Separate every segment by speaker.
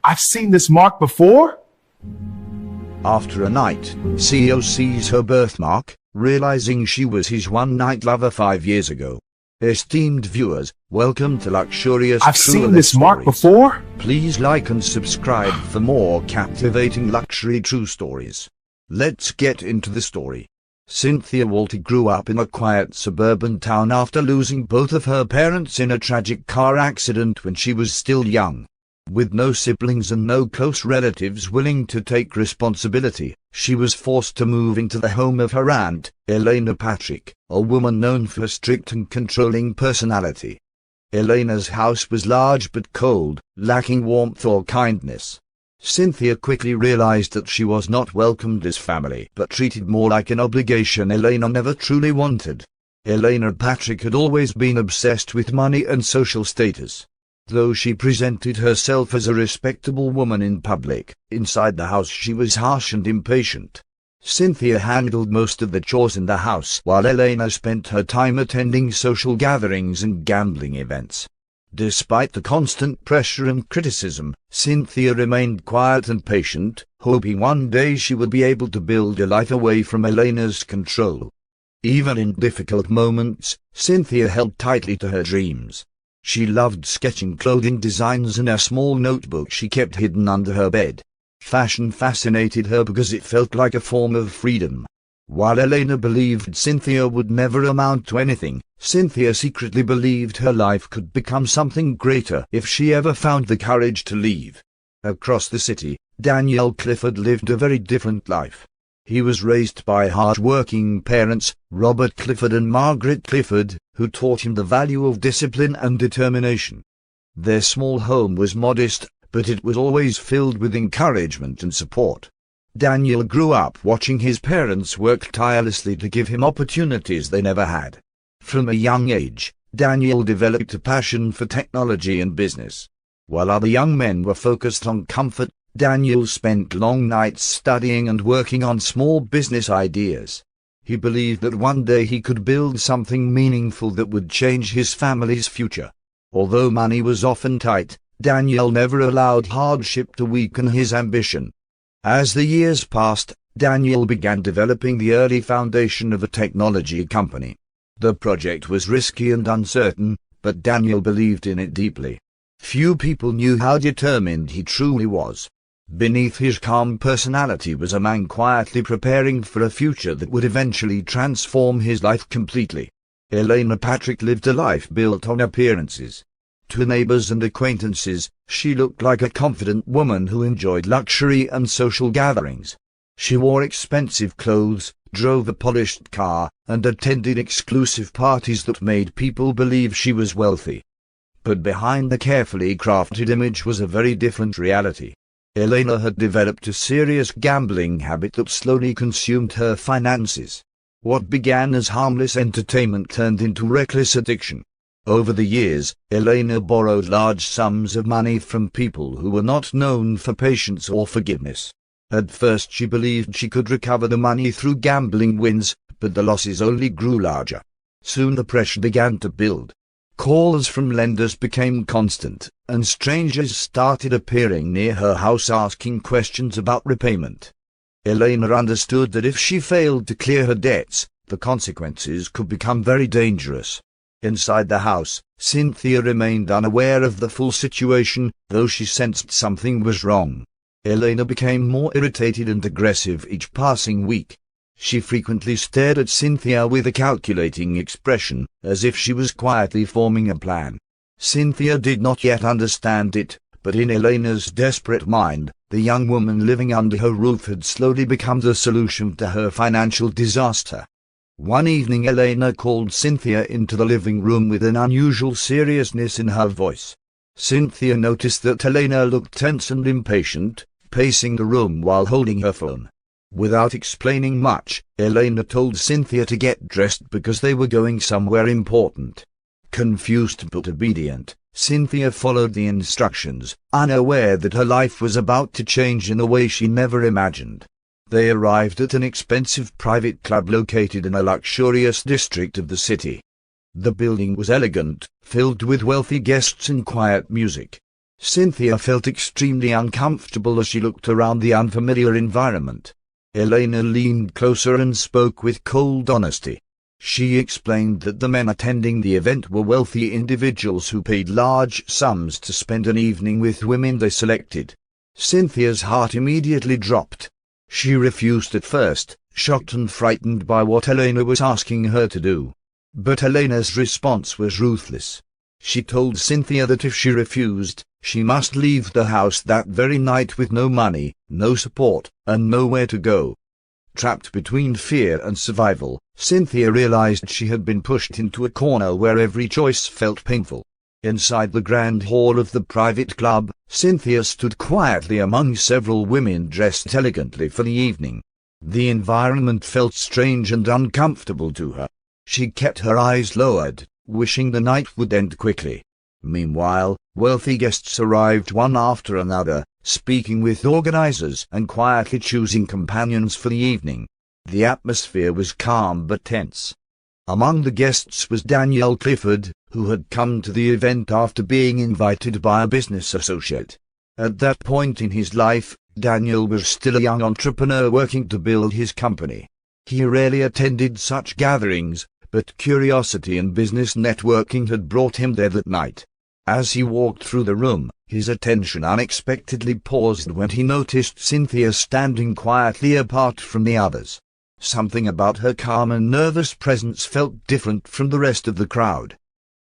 Speaker 1: I've seen this mark before.
Speaker 2: After a night, CEO sees her birthmark, realizing she was his one-night lover 5 years ago. Esteemed viewers, welcome to Luxurious
Speaker 1: I've seen this mark before.
Speaker 2: Please like and subscribe for more captivating luxury true stories. Let's get into the story. Cynthia Walter grew up in a quiet suburban town after losing both of her parents in a tragic car accident when she was still young. With no siblings and no close relatives willing to take responsibility, she was forced to move into the home of her aunt, Elena Patrick, a woman known for a strict and controlling personality. Elena's house was large but cold, lacking warmth or kindness. Cynthia quickly realized that she was not welcomed as family but treated more like an obligation Elena never truly wanted. Elena Patrick had always been obsessed with money and social status. Though she presented herself as a respectable woman in public, inside the house she was harsh and impatient. Cynthia handled most of the chores in the house while Elena spent her time attending social gatherings and gambling events. Despite the constant pressure and criticism, Cynthia remained quiet and patient, hoping one day she would be able to build a life away from Elena's control. Even in difficult moments, Cynthia held tightly to her dreams. She loved sketching clothing designs in a small notebook she kept hidden under her bed. Fashion fascinated her because it felt like a form of freedom. While Elena believed Cynthia would never amount to anything, Cynthia secretly believed her life could become something greater if she ever found the courage to leave. Across the city, Daniel Clifford lived a very different life. He was raised by hard-working parents, Robert Clifford and Margaret Clifford, who taught him the value of discipline and determination. Their small home was modest, but it was always filled with encouragement and support. Daniel grew up watching his parents work tirelessly to give him opportunities they never had. From a young age, Daniel developed a passion for technology and business. While other young men were focused on comfort, Daniel spent long nights studying and working on small business ideas. He believed that one day he could build something meaningful that would change his family's future. Although money was often tight, Daniel never allowed hardship to weaken his ambition. As the years passed, Daniel began developing the early foundation of a technology company. The project was risky and uncertain, but Daniel believed in it deeply. Few people knew how determined he truly was. Beneath his calm personality was a man quietly preparing for a future that would eventually transform his life completely. Elena Patrick lived a life built on appearances. To neighbors and acquaintances, she looked like a confident woman who enjoyed luxury and social gatherings. She wore expensive clothes, drove a polished car, and attended exclusive parties that made people believe she was wealthy. But behind the carefully crafted image was a very different reality. Elena had developed a serious gambling habit that slowly consumed her finances. What began as harmless entertainment turned into reckless addiction. Over the years, Elena borrowed large sums of money from people who were not known for patience or forgiveness. At first she believed she could recover the money through gambling wins, but the losses only grew larger. Soon the pressure began to build. Calls from lenders became constant, and strangers started appearing near her house asking questions about repayment. Elena understood that if she failed to clear her debts, the consequences could become very dangerous. Inside the house, Cynthia remained unaware of the full situation, though she sensed something was wrong. Elena became more irritated and aggressive each passing week. She frequently stared at Cynthia with a calculating expression, as if she was quietly forming a plan. Cynthia did not yet understand it, but in Elena's desperate mind, the young woman living under her roof had slowly become the solution to her financial disaster. One evening Elena called Cynthia into the living room with an unusual seriousness in her voice. Cynthia noticed that Elena looked tense and impatient, pacing the room while holding her phone. Without explaining much, Elena told Cynthia to get dressed because they were going somewhere important. Confused but obedient, Cynthia followed the instructions, unaware that her life was about to change in a way she never imagined. They arrived at an expensive private club located in a luxurious district of the city. The building was elegant, filled with wealthy guests and quiet music. Cynthia felt extremely uncomfortable as she looked around the unfamiliar environment. Elena leaned closer and spoke with cold honesty. She explained that the men attending the event were wealthy individuals who paid large sums to spend an evening with women they selected. Cynthia's heart immediately dropped. She refused at first, shocked and frightened by what Elena was asking her to do. But Elena's response was ruthless. She told Cynthia that if she refused, she must leave the house that very night with no money, no support, and nowhere to go. Trapped between fear and survival, Cynthia realized she had been pushed into a corner where every choice felt painful. Inside the grand hall of the private club, Cynthia stood quietly among several women dressed elegantly for the evening. The environment felt strange and uncomfortable to her. She kept her eyes lowered, wishing the night would end quickly. Meanwhile, wealthy guests arrived one after another, speaking with organizers and quietly choosing companions for the evening. The atmosphere was calm but tense. Among the guests was Daniel Clifford, who had come to the event after being invited by a business associate. At that point in his life, Daniel was still a young entrepreneur working to build his company. He rarely attended such gatherings, but curiosity and business networking had brought him there that night. As he walked through the room, his attention unexpectedly paused when he noticed Cynthia standing quietly apart from the others. Something about her calm and nervous presence felt different from the rest of the crowd.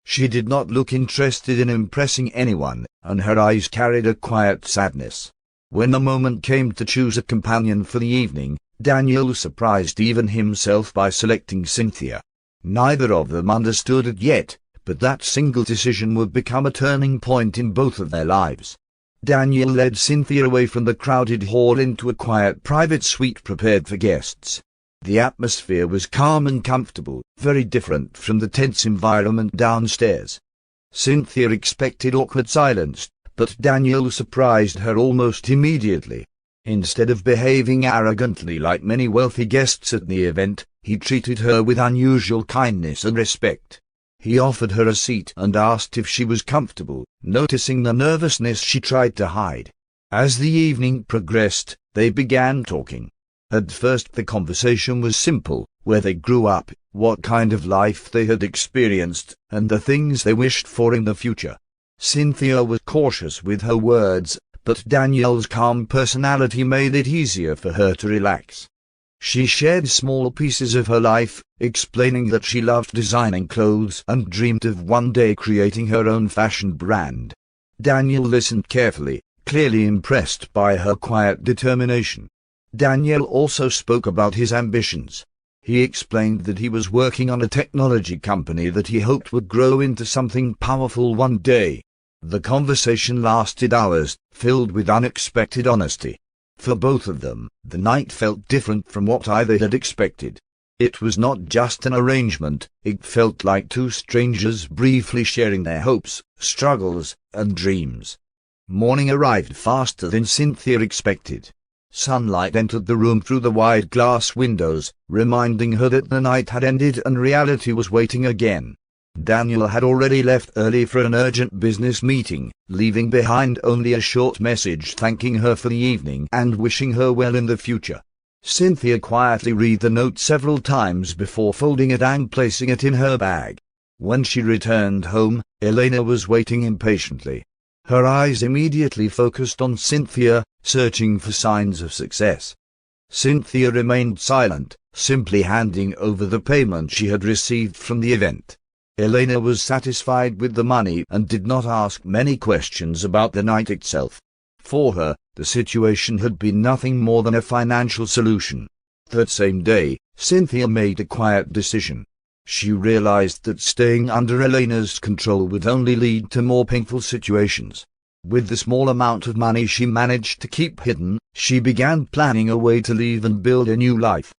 Speaker 2: She did not look interested in impressing anyone, and her eyes carried a quiet sadness. When the moment came to choose a companion for the evening, Daniel surprised even himself by selecting Cynthia. Neither of them understood it yet, but that single decision would become a turning point in both of their lives. Daniel led Cynthia away from the crowded hall into a quiet private suite prepared for guests. The atmosphere was calm and comfortable, very different from the tense environment downstairs. Cynthia expected awkward silence, but Daniel surprised her almost immediately. Instead of behaving arrogantly like many wealthy guests at the event, he treated her with unusual kindness and respect. He offered her a seat and asked if she was comfortable, noticing the nervousness she tried to hide. As the evening progressed, they began talking. At first the conversation was simple: where they grew up, what kind of life they had experienced, and the things they wished for in the future. Cynthia was cautious with her words, but Daniel's calm personality made it easier for her to relax. She shared small pieces of her life, explaining that she loved designing clothes and dreamed of one day creating her own fashion brand. Daniel listened carefully, clearly impressed by her quiet determination. Daniel also spoke about his ambitions. He explained that he was working on a technology company that he hoped would grow into something powerful one day. The conversation lasted hours, filled with unexpected honesty. For both of them, the night felt different from what either had expected. It was not just an arrangement, it felt like two strangers briefly sharing their hopes, struggles, and dreams. Morning arrived faster than Cynthia expected. Sunlight entered the room through the wide glass windows, reminding her that the night had ended and reality was waiting again. Daniel had already left early for an urgent business meeting, leaving behind only a short message thanking her for the evening and wishing her well in the future. Cynthia quietly read the note several times before folding it and placing it in her bag. When she returned home, Elena was waiting impatiently. Her eyes immediately focused on Cynthia, searching for signs of success. Cynthia remained silent, simply handing over the payment she had received from the event. Elena was satisfied with the money and did not ask many questions about the night itself. For her, the situation had been nothing more than a financial solution. That same day, Cynthia made a quiet decision. She realized that staying under Elena's control would only lead to more painful situations. With the small amount of money she managed to keep hidden, she began planning a way to leave and build a new life.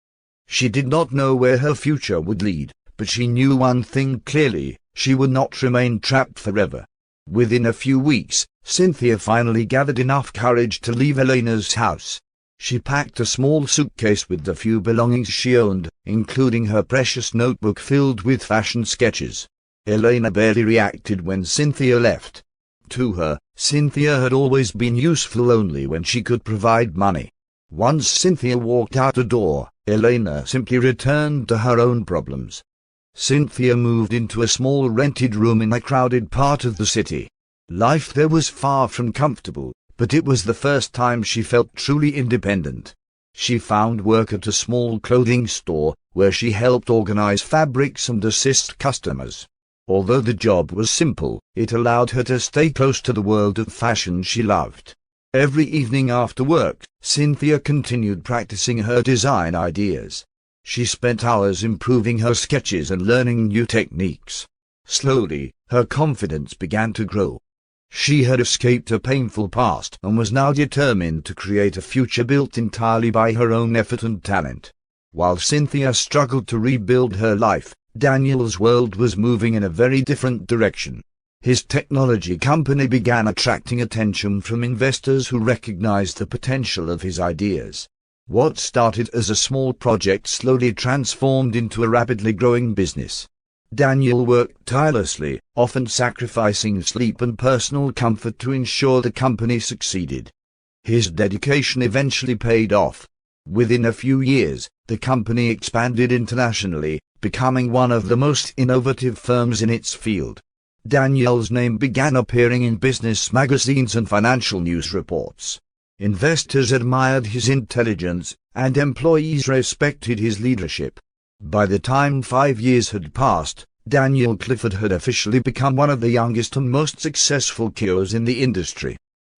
Speaker 2: She did not know where her future would lead, but she knew one thing clearly: she would not remain trapped forever. Within a few weeks, Cynthia finally gathered enough courage to leave Elena's house. She packed a small suitcase with the few belongings she owned, including her precious notebook filled with fashion sketches. Elena barely reacted when Cynthia left. To her, Cynthia had always been useful only when she could provide money. Once Cynthia walked out the door, Elena simply returned to her own problems. Cynthia moved into a small rented room in a crowded part of the city. Life there was far from comfortable, but it was the first time she felt truly independent. She found work at a small clothing store, where she helped organize fabrics and assist customers. Although the job was simple, it allowed her to stay close to the world of fashion she loved. Every evening after work, Cynthia continued practicing her design ideas. She spent hours improving her sketches and learning new techniques. Slowly, her confidence began to grow. She had escaped a painful past and was now determined to create a future built entirely by her own effort and talent. While Cynthia struggled to rebuild her life, Daniel's world was moving in a very different direction. His technology company began attracting attention from investors who recognized the potential of his ideas. What started as a small project slowly transformed into a rapidly growing business. Daniel worked tirelessly, often sacrificing sleep and personal comfort to ensure the company succeeded. His dedication eventually paid off. Within a few years, the company expanded internationally, becoming one of the most innovative firms in its field. Daniel's name began appearing in business magazines and financial news reports. Investors admired his intelligence, and employees respected his leadership. By the time 5 years had passed, Daniel Clifford had officially become one of the youngest and most successful CEOs in the industry.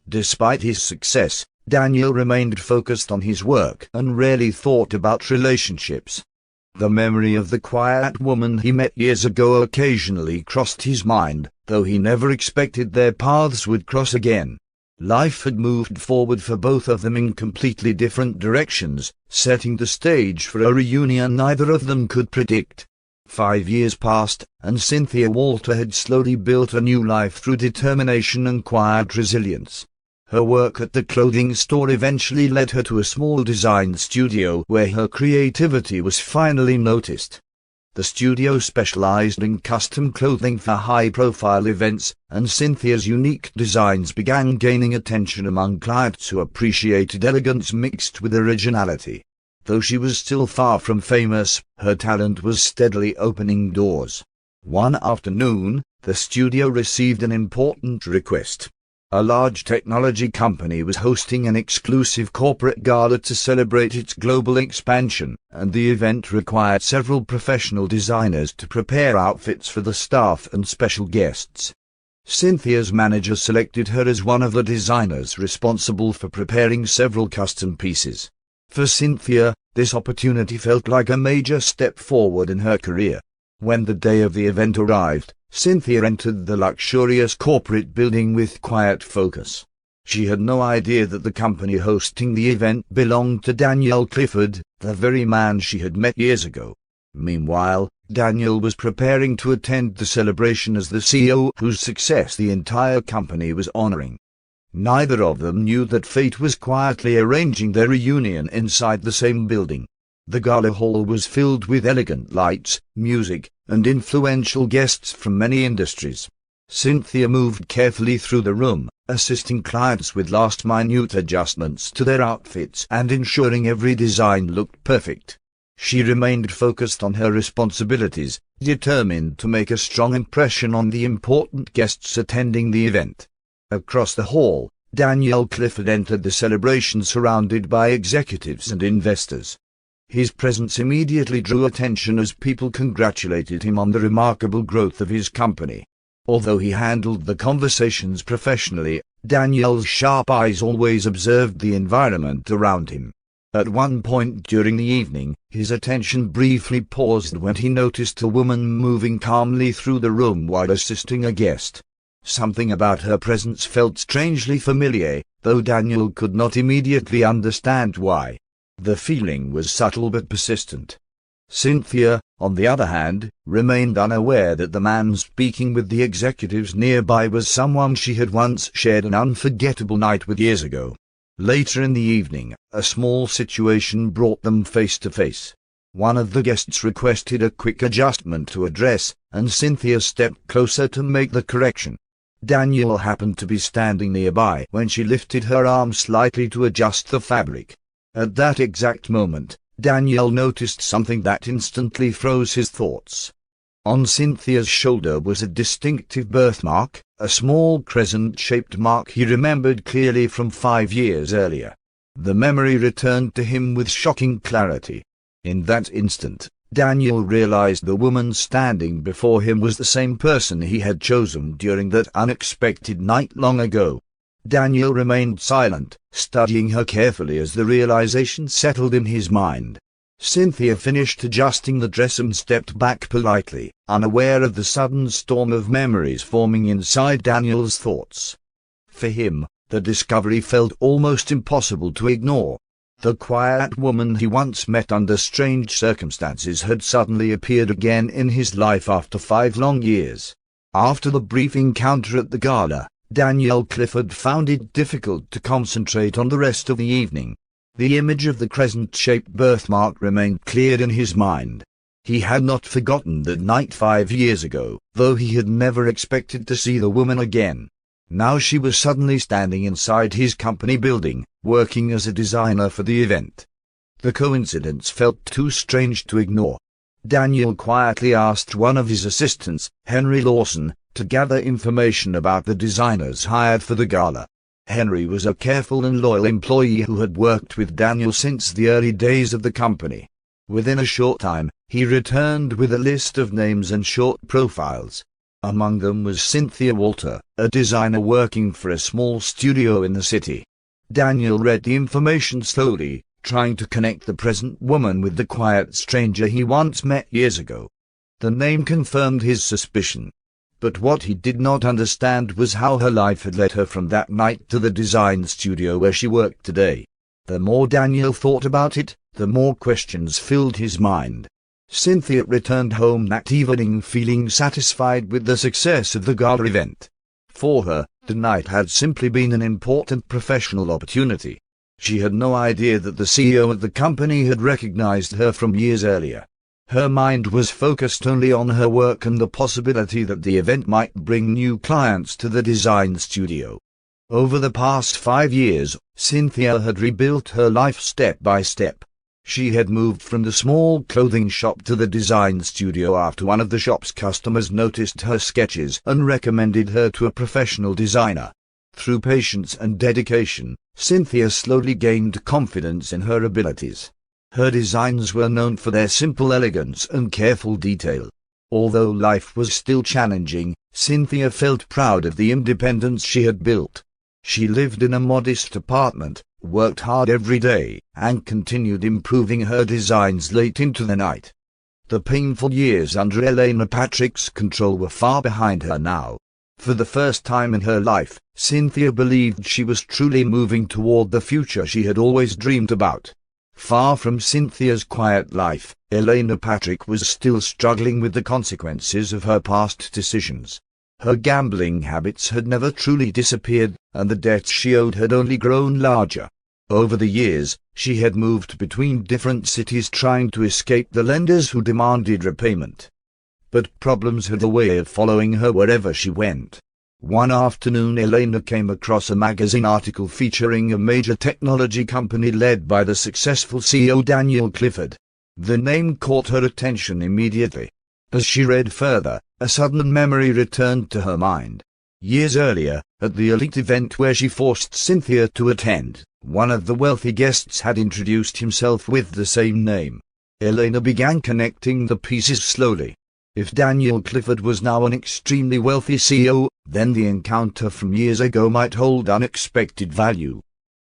Speaker 2: Despite his success, Daniel remained focused on his work and rarely thought about relationships. The memory of the quiet woman he met years ago occasionally crossed his mind, though he never expected their paths would cross again. Life had moved forward for both of them in completely different directions, setting the stage for a reunion neither of them could predict. 5 years passed, and Cynthia Walter had slowly built a new life through determination and quiet resilience. Her work at the clothing store eventually led her to a small design studio where her creativity was finally noticed. The studio specialized in custom clothing for high-profile events, and Cynthia's unique designs began gaining attention among clients who appreciated elegance mixed with originality. Though she was still far from famous, her talent was steadily opening doors. One afternoon, the studio received an important request. A large technology company was hosting an exclusive corporate gala to celebrate its global expansion, and the event required several professional designers to prepare outfits for the staff and special guests. Cynthia's manager selected her as one of the designers responsible for preparing several custom pieces. For Cynthia, this opportunity felt like a major step forward in her career. When the day of the event arrived, Cynthia entered the luxurious corporate building with quiet focus. She had no idea that the company hosting the event belonged to Daniel Clifford, the very man she had met years ago. Meanwhile, Daniel was preparing to attend the celebration as the CEO whose success the entire company was honoring. Neither of them knew that fate was quietly arranging their reunion inside the same building. The gala hall was filled with elegant lights, music, and influential guests from many industries. Cynthia moved carefully through the room, assisting clients with last-minute adjustments to their outfits and ensuring every design looked perfect. She remained focused on her responsibilities, determined to make a strong impression on the important guests attending the event. Across the hall, Daniel Clifford entered the celebration surrounded by executives and investors. His presence immediately drew attention as people congratulated him on the remarkable growth of his company. Although he handled the conversations professionally, Daniel's sharp eyes always observed the environment around him. At one point during the evening, his attention briefly paused when he noticed a woman moving calmly through the room while assisting a guest. Something about her presence felt strangely familiar, though Daniel could not immediately understand why. The feeling was subtle but persistent. Cynthia, on the other hand, remained unaware that the man speaking with the executives nearby was someone she had once shared an unforgettable night with years ago. Later in the evening, a small situation brought them face to face. One of the guests requested a quick adjustment to a dress, and Cynthia stepped closer to make the correction. Daniel happened to be standing nearby when she lifted her arm slightly to adjust the fabric. At that exact moment, Daniel noticed something that instantly froze his thoughts. On Cynthia's shoulder was a distinctive birthmark, a small crescent-shaped mark he remembered clearly from 5 years earlier. The memory returned to him with shocking clarity. In that instant, Daniel realized the woman standing before him was the same person he had chosen during that unexpected night long ago. Daniel remained silent, studying her carefully as the realization settled in his mind. Cynthia finished adjusting the dress and stepped back politely, unaware of the sudden storm of memories forming inside Daniel's thoughts. For him, the discovery felt almost impossible to ignore. The quiet woman he once met under strange circumstances had suddenly appeared again in his life after 5 long years. After the brief encounter at the gala, Daniel Clifford found it difficult to concentrate on the rest of the evening. The image of the crescent-shaped birthmark remained clear in his mind. He had not forgotten that night 5 years ago, though he had never expected to see the woman again. Now she was suddenly standing inside his company building, working as a designer for the event. The coincidence felt too strange to ignore. Daniel quietly asked one of his assistants, Henry Lawson, to gather information about the designers hired for the gala. Henry was a careful and loyal employee who had worked with Daniel since the early days of the company. Within a short time, he returned with a list of names and short profiles. Among them was Cynthia Walter, a designer working for a small studio in the city. Daniel read the information slowly, trying to connect the present woman with the quiet stranger he once met years ago. The name confirmed his suspicion. But what he did not understand was how her life had led her from that night to the design studio where she worked today. The more Daniel thought about it, the more questions filled his mind. Cynthia returned home that evening feeling satisfied with the success of the gala event. For her, the night had simply been an important professional opportunity. She had no idea that the CEO of the company had recognized her from years earlier. Her mind was focused only on her work and the possibility that the event might bring new clients to the design studio. Over the past 5 years, Cynthia had rebuilt her life step by step. She had moved from the small clothing shop to the design studio after one of the shop's customers noticed her sketches and recommended her to a professional designer. Through patience and dedication, Cynthia slowly gained confidence in her abilities. Her designs were known for their simple elegance and careful detail. Although life was still challenging, Cynthia felt proud of the independence she had built. She lived in a modest apartment, worked hard every day, and continued improving her designs late into the night. The painful years under Elena Patrick's control were far behind her now. For the first time in her life, Cynthia believed she was truly moving toward the future she had always dreamed about. Far from Cynthia's quiet life, Elena Patrick was still struggling with the consequences of her past decisions. Her gambling habits had never truly disappeared, and the debts she owed had only grown larger. Over the years, she had moved between different cities trying to escape the lenders who demanded repayment. But problems had a way of following her wherever she went. One afternoon Elena came across a magazine article featuring a major technology company led by the successful CEO Daniel Clifford. The name caught her attention immediately. As she read further, a sudden memory returned to her mind. Years earlier, at the elite event where she forced Cynthia to attend, one of the wealthy guests had introduced himself with the same name. Elena began connecting the pieces slowly. If Daniel Clifford was now an extremely wealthy CEO, then the encounter from years ago might hold unexpected value.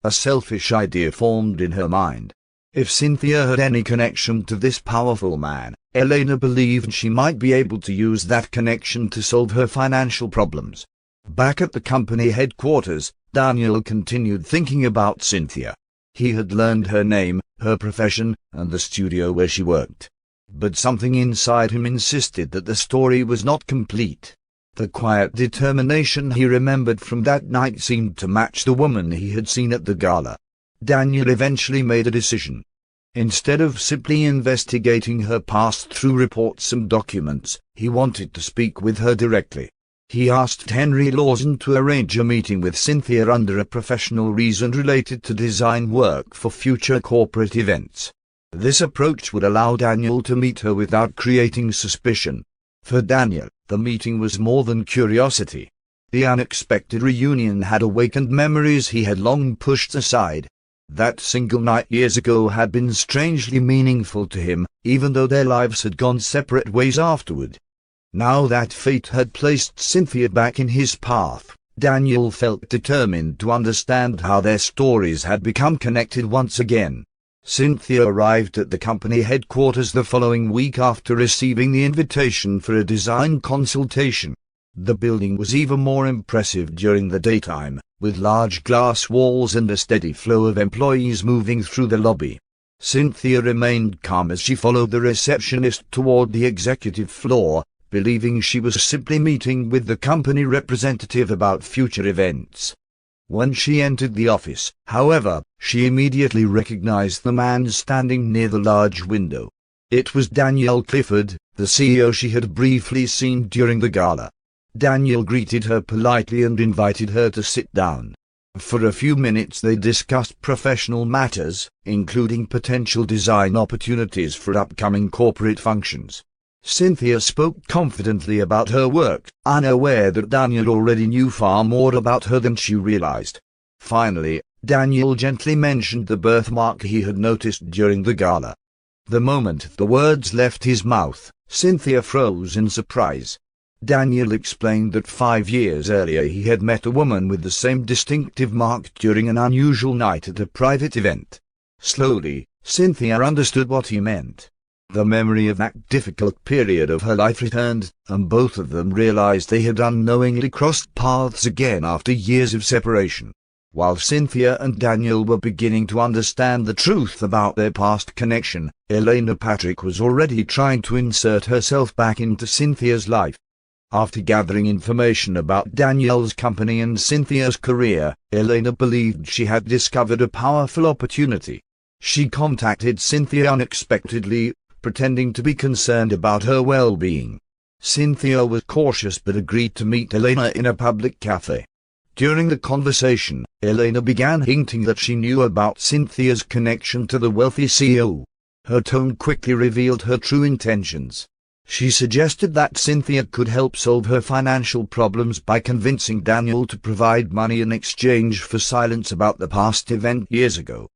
Speaker 2: A selfish idea formed in her mind. If Cynthia had any connection to this powerful man, Elena believed she might be able to use that connection to solve her financial problems. Back at the company headquarters, Daniel continued thinking about Cynthia. He had learned her name, her profession, and the studio where she worked. But something inside him insisted that the story was not complete. The quiet determination he remembered from that night seemed to match the woman he had seen at the gala. Daniel eventually made a decision. Instead of simply investigating her past through reports and documents, he wanted to speak with her directly. He asked Henry Lawson to arrange a meeting with Cynthia under a professional reason related to design work for future corporate events. This approach would allow Daniel to meet her without creating suspicion. For Daniel, the meeting was more than curiosity. The unexpected reunion had awakened memories he had long pushed aside. That single night years ago had been strangely meaningful to him, even though their lives had gone separate ways afterward. Now that fate had placed Cynthia back in his path, Daniel felt determined to understand how their stories had become connected once again. Cynthia arrived at the company headquarters the following week after receiving the invitation for a design consultation. The building was even more impressive during the daytime, with large glass walls and a steady flow of employees moving through the lobby. Cynthia remained calm as she followed the receptionist toward the executive floor, believing she was simply meeting with the company representative about future events. When she entered the office, however, she immediately recognized the man standing near the large window. It was Daniel Clifford, the CEO she had briefly seen during the gala. Daniel greeted her politely and invited her to sit down. For a few minutes they discussed professional matters, including potential design opportunities for upcoming corporate functions. Cynthia spoke confidently about her work, unaware that Daniel already knew far more about her than she realized. Finally, Daniel gently mentioned the birthmark he had noticed during the gala. The moment the words left his mouth, Cynthia froze in surprise. Daniel explained that 5 years earlier he had met a woman with the same distinctive mark during an unusual night at a private event. Slowly, Cynthia understood what he meant. The memory of that difficult period of her life returned, and both of them realized they had unknowingly crossed paths again after years of separation. While Cynthia and Daniel were beginning to understand the truth about their past connection, Elena Patrick was already trying to insert herself back into Cynthia's life. After gathering information about Daniel's company and Cynthia's career, Elena believed she had discovered a powerful opportunity. She contacted Cynthia unexpectedly, pretending to be concerned about her well-being. Cynthia was cautious but agreed to meet Elena in a public cafe. During the conversation, Elena began hinting that she knew about Cynthia's connection to the wealthy CEO. Her tone quickly revealed her true intentions. She suggested that Cynthia could help solve her financial problems by convincing Daniel to provide money in exchange for silence about the past event years ago.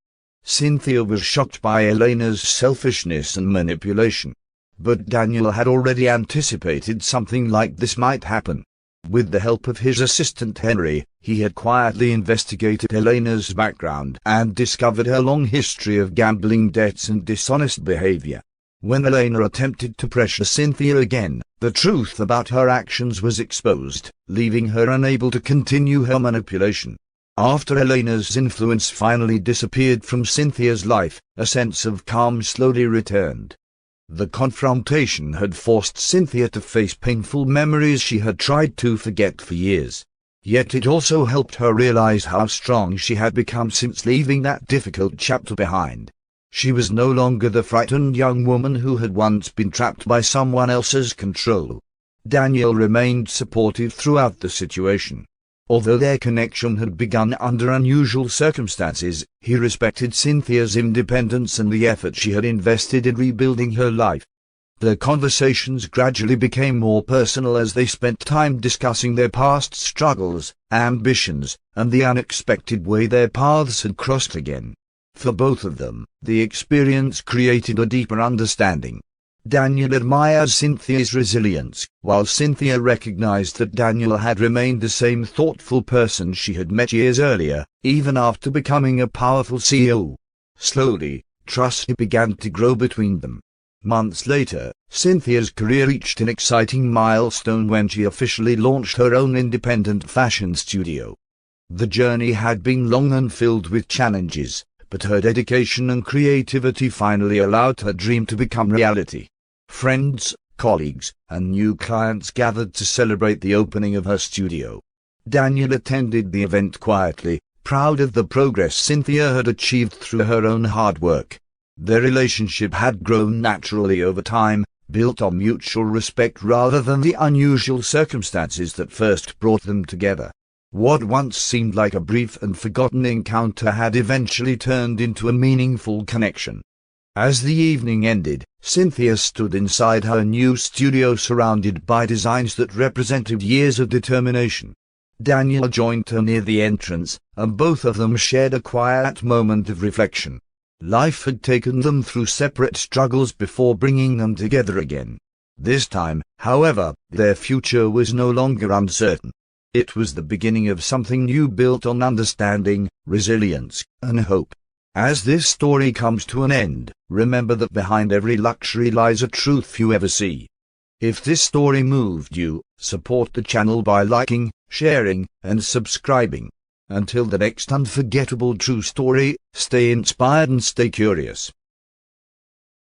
Speaker 2: Cynthia was shocked by Elena's selfishness and manipulation. But Daniel had already anticipated something like this might happen. With the help of his assistant Henry, he had quietly investigated Elena's background and discovered her long history of gambling debts and dishonest behavior. When Elena attempted to pressure Cynthia again, the truth about her actions was exposed, leaving her unable to continue her manipulation. After Elena's influence finally disappeared from Cynthia's life, a sense of calm slowly returned. The confrontation had forced Cynthia to face painful memories she had tried to forget for years. Yet it also helped her realize how strong she had become since leaving that difficult chapter behind. She was no longer the frightened young woman who had once been trapped by someone else's control. Daniel remained supportive throughout the situation. Although their connection had begun under unusual circumstances, he respected Cynthia's independence and the effort she had invested in rebuilding her life. Their conversations gradually became more personal as they spent time discussing their past struggles, ambitions, and the unexpected way their paths had crossed again. For both of them, the experience created a deeper understanding. Daniel admired Cynthia's resilience, while Cynthia recognized that Daniel had remained the same thoughtful person she had met years earlier, even after becoming a powerful CEO. Slowly, trust began to grow between them. Months later, Cynthia's career reached an exciting milestone when she officially launched her own independent fashion studio. The journey had been long and filled with challenges, but her dedication and creativity finally allowed her dream to become reality. Friends, colleagues, and new clients gathered to celebrate the opening of her studio. Daniel attended the event quietly, proud of the progress Cynthia had achieved through her own hard work. Their relationship had grown naturally over time, built on mutual respect rather than the unusual circumstances that first brought them together. What once seemed like a brief and forgotten encounter had eventually turned into a meaningful connection. As the evening ended, Cynthia stood inside her new studio surrounded by designs that represented years of determination. Daniel joined her near the entrance, and both of them shared a quiet moment of reflection. Life had taken them through separate struggles before bringing them together again. This time, however, their future was no longer uncertain. It was the beginning of something new built on understanding, resilience, and hope. As this story comes to an end, remember that behind every luxury lies a truth few ever see. If this story moved you, support the channel by liking, sharing, and subscribing. Until the next unforgettable true story, stay inspired and stay curious.